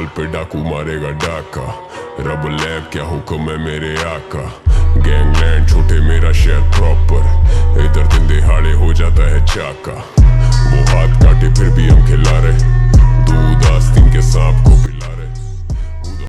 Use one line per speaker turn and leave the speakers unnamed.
पल पे डाकू मारेगा डाका। रब लैब क्या हुक्म है मेरे आका। गैंगलैंड छोटे मेरा शहर प्रॉपर, इधर दिन दिहाड़े हो जाता है चाका। वो हाथ काटे फिर भी हम खिला रहे, दूध आस्तीन के सांप को